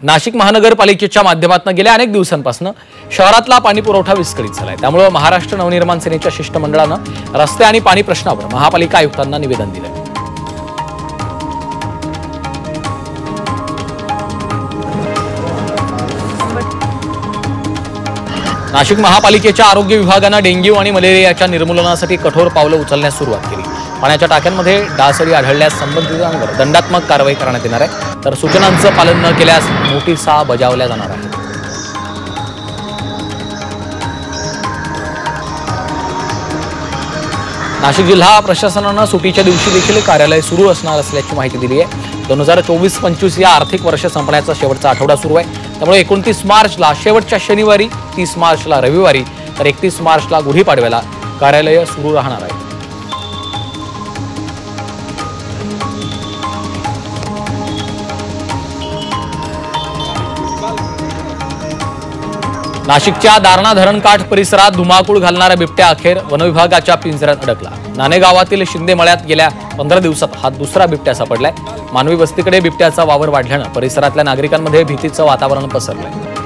नाशिक महानगरपालिकेच्या माध्यमातून गेल्या अनेक दिवसांपासून शहरातला पाणी पुरवठा विस्कळीत झालाय। त्यामुळे महाराष्ट्र नवनिर्माण सेनेच्या शिष्टमंडळानं रस्ते आणि पाणी प्रश्नावर महापालिका आयुक्तांना निवेदन दिलंय। नाशिक महापालिकेच्या आरोग्य विभागानं डेंग्यू आणि मलेरियाच्या निर्मूलनासाठी कठोर पावलं उचलण्यास सुरुवात केली। पाण्याच्या टाक्यांमध्ये डासळी आढळल्यास संबंधितांवर दंडात्मक कारवाई करण्यात येणार आहे, तर सूचनांचं पालन न केल्यास नोटिसा बजावल्या जाणार आहेत। नाशिक जिल्हा प्रशासनानं सुटीच्या दिवशी देखील कार्यालय सुरू असणार असल्याची माहिती दिली आहे। 2024-25 या आर्थिक वर्ष संपण्याचा शेवटचा आठवडा सुरू आहे, त्यामुळे 29 मार्चला शेवटच्या शनिवारी, 30 मार्चला रविवारी तर 31 मार्चला गुढीपाडव्याला कार्यालय सुरू राहणार आहे। नाशिकच्या दारणा धरणकाठ परिसरात धुमाकूळ घालणारा बिबट्या अखेर वनविभागाच्या पिंजऱ्यात अडकला। नाणेगावातील शिंदे मळ्यात गेल्या 15 दिवसात हा दुसरा बिबट्या सापडलाय। मानवी वस्तीकडे बिबट्याचा वावर वाढल्यानं परिसरातल्या नागरिकांमध्ये भीतीचं वातावरण पसरलंय।